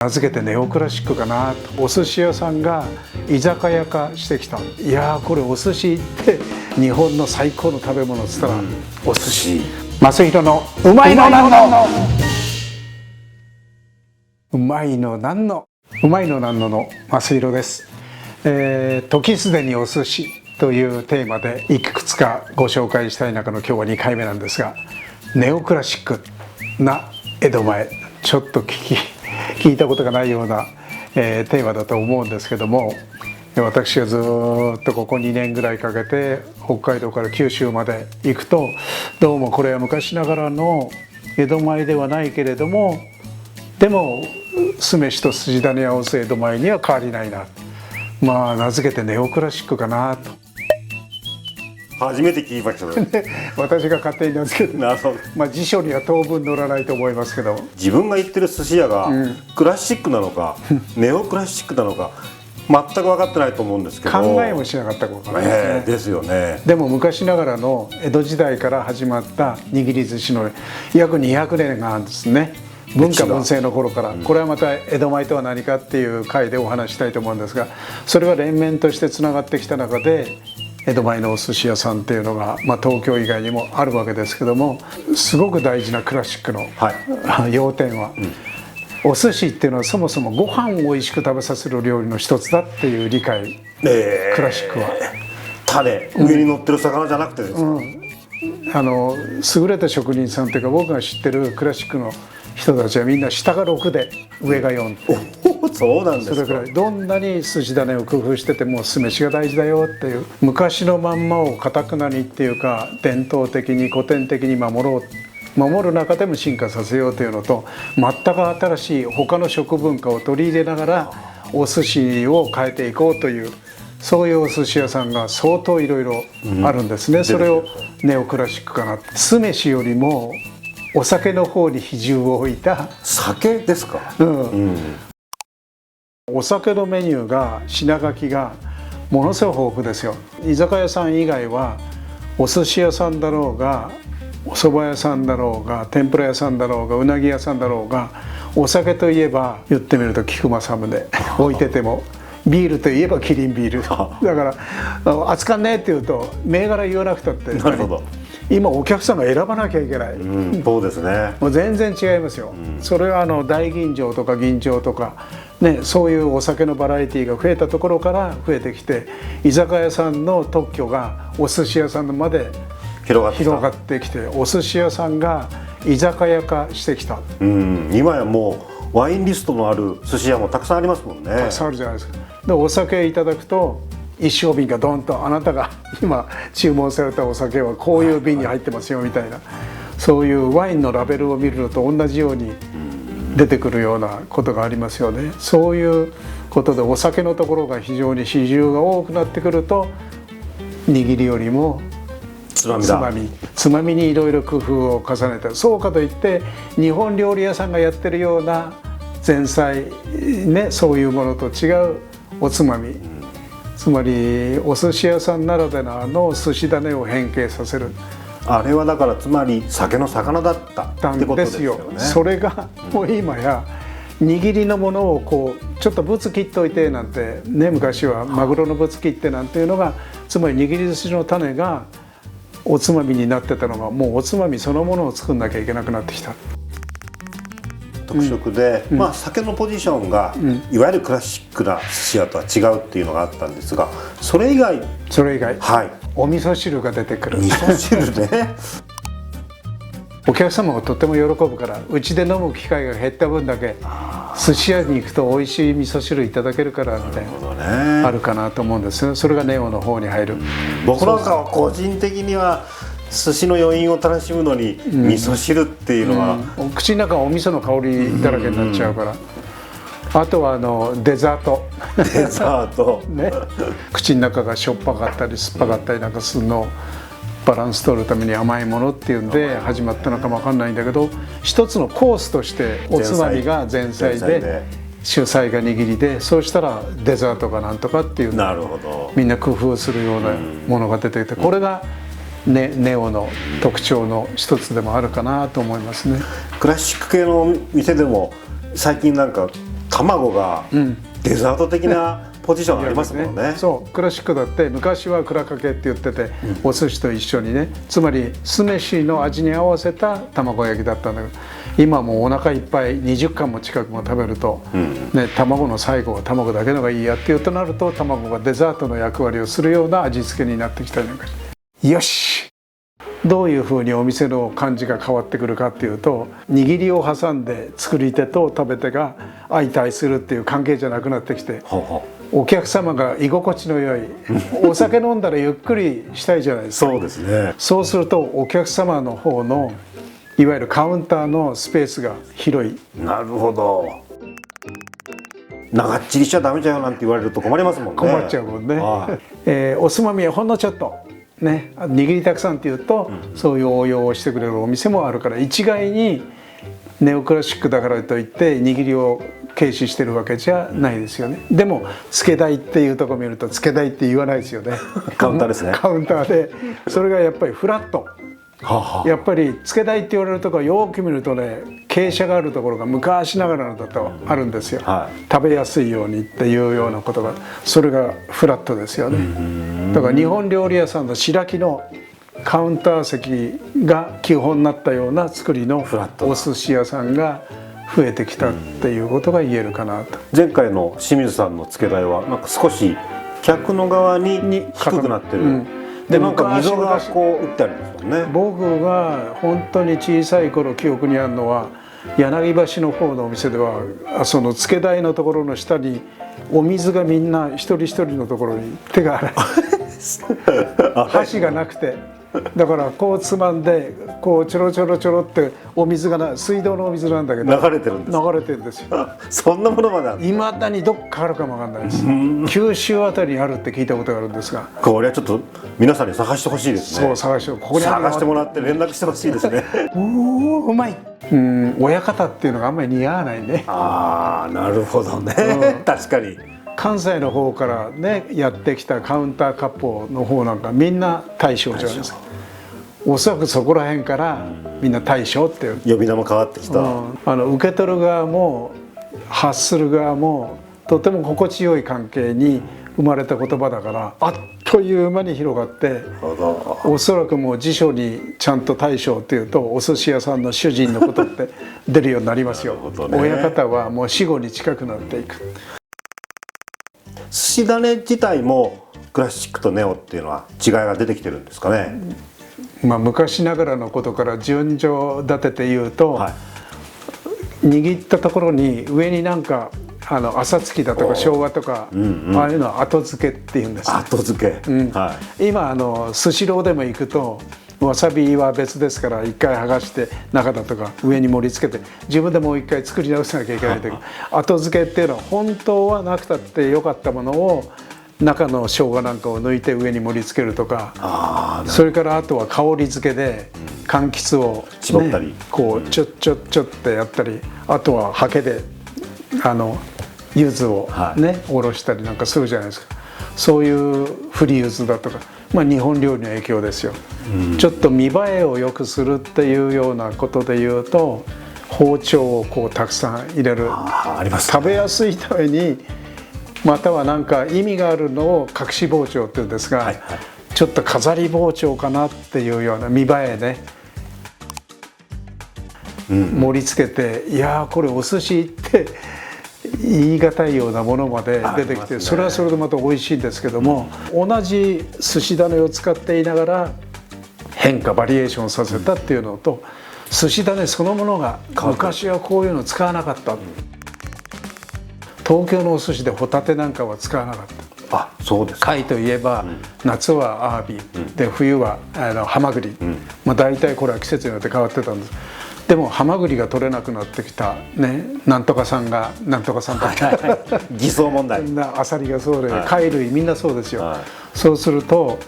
名付けてネオクラシックかなと。お寿司屋さんが居酒屋化してきた。いやー、これお寿司って日本の最高の食べ物っつったら、お寿司。正弘のうまいのなんのうまいのなんのうまいのなんのの正弘です。時すでにお寿司というテーマでいくつかご紹介したい中の今日は2回目なんですが、ネオクラシックな江戸前、ちょっと聞いたことがないような、テーマだと思うんですけども、私がずっとここ2年ぐらいかけて北海道から九州まで行くと、どうもこれは昔ながらの江戸前ではないけれども、でも酢飯と筋種を合わせ江戸前には変わりないな、まあ名付けてネオクラシックかなと。初めて聞きましたね。私が勝手に名付けて、なるほど。まあ辞書には当分載らないと思いますけど、自分が行ってる寿司屋がクラシックなのか、ネオクラシックなのか全く分かってないと思うんですけど、考えもしなかったかもわからないですね。ですよね。でも昔ながらの江戸時代から始まった握り寿司の約200年があるんですね。文化文政の頃から、これはまた江戸前とは何かっていう回でお話したいと思うんですが、それが連綿としてつながってきた中で、江戸前のお寿司屋さんっていうのが、東京以外にもあるわけですけども、すごく大事なクラシックの、要点は、お寿司っていうのはそもそもご飯を美味しく食べさせる料理の一つだっていう理解、クラシックは。種上に乗ってる魚じゃなくてですか、優れた職人さんというか、僕が知ってるクラシックの人たちはみんな下が6で上が4って。そうなんですか。それくらいどんなに筋種を工夫してても酢飯が大事だよっていう、昔のまんまをかたくなにっていうか伝統的に古典的に守る中でも進化させようというのと、全く新しい他の食文化を取り入れながらお寿司を変えていこうという、そういうお寿司屋さんが相当いろいろあるんですね。それをネオクラシックかな。酢飯よりもお酒の方に比重を置いた。酒ですか。お酒のメニューが、品書きがものすごく豊富ですよ。居酒屋さん以外はお寿司屋さんだろうがお蕎麦屋さんだろうが天ぷら屋さんだろうがうなぎ屋さんだろうが、お酒といえば言ってみると菊正宗置いてても、ビールといえばキリンビールだから熱かんねえって言うと銘柄言わなくたって、なるほど、今お客さんが選ばなきゃいけない、そうですね。もう全然違いますよ、それは大吟醸とか吟醸とかね、そういうお酒のバラエティーが増えたところから増えてきて、居酒屋さんの特許がお寿司屋さんまで広がってきて、お寿司屋さんが居酒屋化してきた。今やもうワインリストのある寿司屋もたくさんありますもんね。たくさんあるじゃないですか。でお酒いただくと一升瓶がドンと、あなたが今注文されたお酒はこういう瓶に入ってますよみたいな、そういうワインのラベルを見るのと同じように出てくるようなことがありますよね。そういうことでお酒のところが非常に比重が多くなってくると、握りよりもつまみにいろいろ工夫を重ねて、そうかといって日本料理屋さんがやってるような前菜ね、そういうものと違うおつまみ、つまりお寿司屋さんならではの寿司種を変形させる。あれはだからつまり酒の魚だったってことですよね。それがもう今や握りのものをこうちょっとぶつ切っといてなんてね、昔はマグロのぶつ切ってなんていうのが、つまり握り寿司の種がおつまみになってたのが、もうおつまみそのものを作んなきゃいけなくなってきた。特色で、酒のポジションが、いわゆるクラシックな寿司屋とは違うっていうのがあったんですが、それ以外、お味噌汁が出てくる。味噌汁ね。お客様がとっても喜ぶから、うちで飲む機会が減った分だけ寿司屋に行くと美味しい味噌汁いただけるからみたいな、あるかなと思うんですよ。それがネオの方に入る。僕なんかは個人的には寿司の余韻を楽しむのに味噌汁っていうのは、口の中がお味噌の香りだらけになっちゃうから。あとはデザートね、口の中がしょっぱかったり酸っぱかったりなんかするのをバランス取るために甘いものっていうんで始まったのかも分かんないんだけど、一つのコースとしておつまみが前菜で主菜が握りで、そうしたらデザートがなんとかっていうのをみんな工夫するようなものが出てきて、これがネオの特徴の一つでもあるかなと思いますね。クラシック系の店でも最近なんか卵がデザート的なポジションありますもんね。そうクラシックだって昔は蔵かけって言ってて、お寿司と一緒にね、つまり酢飯の味に合わせた卵焼きだったんだけど、今もうお腹いっぱい20貫も近くも食べると、ね、卵の最後は卵だけのがいいやっていうとなると、卵がデザートの役割をするような味付けになってきたりなんかして、よしどういうふうにお店の感じが変わってくるかっていうと、握りを挟んで作り手と食べ手が相対するっていう関係じゃなくなってきて、お客様が居心地の良いお酒飲んだらゆっくりしたいじゃないですか。そうですね。そうするとお客様の方のいわゆるカウンターのスペースが広い。なるほど。長っちりしちゃダメじゃよなんて言われると困りますもんね。困っちゃうもんね。おつまみはほんのちょっとね、握りたくさんっていうと、そういう応用をしてくれるお店もあるから、一概にネオクラシックだからといって握りを軽視してるわけじゃないですよね。でもつけ台っていうところ見るとつけ台って言わないですよね。カウンターですね。カウンターでそれがやっぱりフラット。やっぱりつけ台って言われるところよく見るとね、傾斜があるところが昔ながらのだとあるんですよ。食べやすいようにっていうようなことが、それがフラットですよね。だから日本料理屋さんの白木のカウンター席が基本になったような作りのお寿司屋さんが増えてきたっていうことが言えるかなと。前回の清水さんのつけ台はなんか少し客の側に低くなってる。でなんか溝がこう打ってありますもんね。僕が本当に小さい頃記憶にあるのは、柳橋の方のお店ではそのつけ台のところの下にお水がみんな一人一人のところに手が洗い箸がなくて、だからこうつまんでこうちょろちょろちょろってお水が水道のお水なんだけど流れてるんです。流れてるんですよ。そんなものまである。いまだにどっかあるかもわかんないです。九州あたりにあるって聞いたことがあるんですが、これはちょっと皆さんに探してほしいですね。そう探して、ここに探してもらって連絡してほしいですね。おおうまい。親方っていうのがあんまり似合わないね。ああなるほどね。確かに。関西の方からねやってきたカウンター割烹の方なんかみんな大将じゃないですか。おそらくそこら辺からみんな大将っていう呼び名も変わってきた。受け取る側も発する側もとても心地よい関係に生まれた言葉だから、あっという間に広がって、おそらくもう辞書にちゃんと大将っていうとお寿司屋さんの主人のことって出るようになりますよ。親方はもう死後に近くなっていく。寿司種自体もクラシックとネオっていうのは違いが出てきてるんですかね。昔ながらのことから順序立てて言うと、握ったところに上になんか朝月だとか生姜とか、ああいうのは後付けっていうんです、ね、後付け、今スシローでも行くとわさびは別ですから一回剥がして中だとか上に盛り付けて自分でもう一回作り直さなきゃいけないという後付けっていうのは本当はなくたってよかったものを中の生姜なんかを抜いて上に盛り付けるとか、それからあとは香り付けで柑橘を、絞ったりこうちょってやったり、あとはハケで柚子をねおろしたりなんかするじゃないですか。そういう振り柚子だとか、日本料理の影響ですよ。ちょっと見栄えを良くするっていうようなことで言うと、包丁をこうたくさん入れる、食べやすいためにまたは何か意味があるのを隠し包丁っていうんですが、ちょっと飾り包丁かなっていうような見栄えね、盛り付けて、いやこれお寿司って言い難いようなものまで出てきて、それはそれでまた美味しいんですけども、同じ寿司種を使っていながら変化バリエーションさせたっていうのと、寿司種そのものが昔はこういうの使わなかった。東京のお寿司でホタテなんかは使わなかった。そうですか。貝といえば、夏はアワビで冬はハマグリ、大体これは季節によって変わってたんです。でもハマグリが取れなくなってきたね、なんとかさんがなんとかさんだった偽装問題、アサリがそうで、貝類みんなそうですよ。そうすると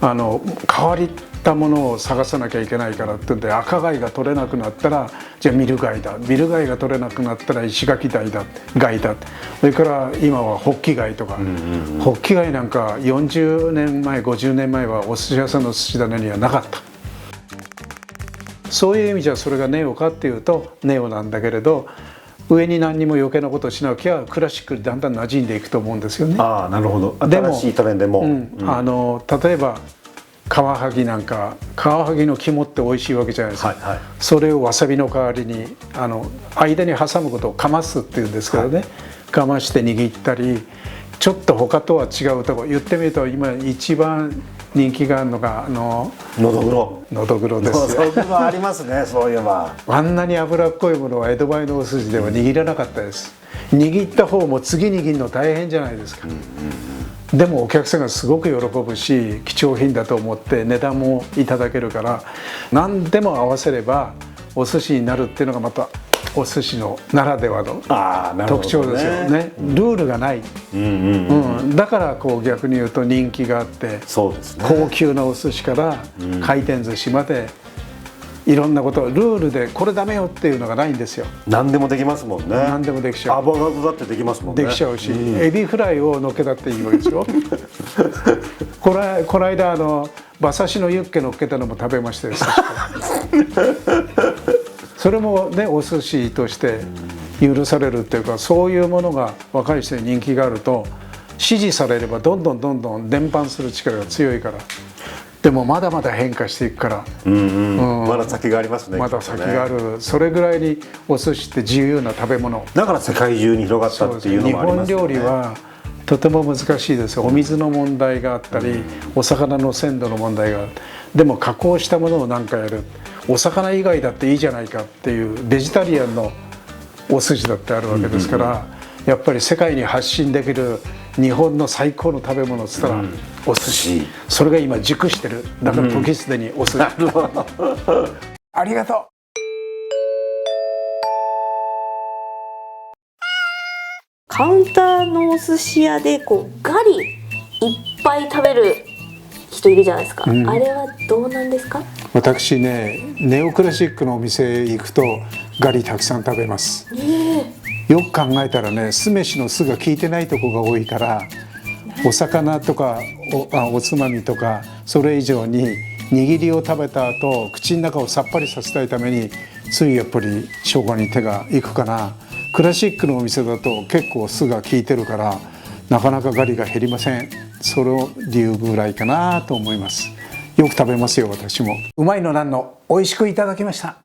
変わったものを探さなきゃいけないからって言うんで、赤貝が取れなくなったらじゃあミル貝だ、ミル貝が取れなくなったら石垣貝だ、それから今はホッキ貝とか、ホッキ貝なんか40年前50年前はお寿司屋さんの寿司種にはなかった。そういう意味じゃそれがネオかっていうとネオなんだけれど、上に何にも余計なことをしなきゃクラシックにだんだん馴染んでいくと思うんですよね。ああ、なるほど。でも新しいトレンドも、例えばカワハギなんか、カワハギの肝って美味しいわけじゃないですか、はいはい、それをわさびの代わりに間に挟むことをかますっていうんですけどね、はい、かまして握ったり、ちょっと他とは違うとこ言ってみると、今一番人気があるのがのどぐろですよ。のどぐろありますね、そういえば。あんなに脂っこいものは江戸前のお寿司では握らなかったです。握った方も次握るの大変じゃないですか。でもお客さんがすごく喜ぶし、貴重品だと思って値段もいただけるから、何でも合わせればお寿司になるっていうのがまたお寿司のならではの特徴ですよね。ルールがない、だからこう逆に言うと人気があって、そうですね、高級なお寿司から回転寿司までいろんなこと、ルールでこれダメよっていうのがないんですよ。何でもできますもんね。何でもできちゃう。アボカドだってできますもんね。できちゃうし、エビフライをのっけたっていいわけでしょ。この間馬刺しのユッケのっけたのも食べましたよ。それもね、お寿司として許されるっていうか、そういうものが若い人に人気があると支持されればどんどん伝播する力が強いから。でもまだまだ変化していくから、まだ先がありますね。まだ先がある。それぐらいにお寿司って自由な食べ物だから世界中に広がったっていうのもありますよね。日本料理はとても難しいです。お水の問題があったり、お魚の鮮度の問題がある。でも加工したものを何かやる、お魚以外だっていいじゃないかっていうベジタリアンのお寿司だってあるわけですから、やっぱり世界に発信できる日本の最高の食べ物っつったらお寿司、それが今熟してる。だから時すでにお寿司、ありがとう。カウンターのお寿司屋でこうガリいっぱい食べる人いるじゃないですか、あれはどうなんですか？私ね、ネオクラシックのお店へ行くとガリたくさん食べます。よく考えたらね、酢飯の酢が効いてないとこが多いから、お魚とか おつまみとかそれ以上に握りを食べた後口の中をさっぱりさせたいためについやっぱり生姜に手がいくかな。クラシックのお店だと結構酢が効いてるからなかなかガリが減りません。それを理由ぐらいかなと思います。よく食べますよ、私も。うまいのなんの美味しくいただきました。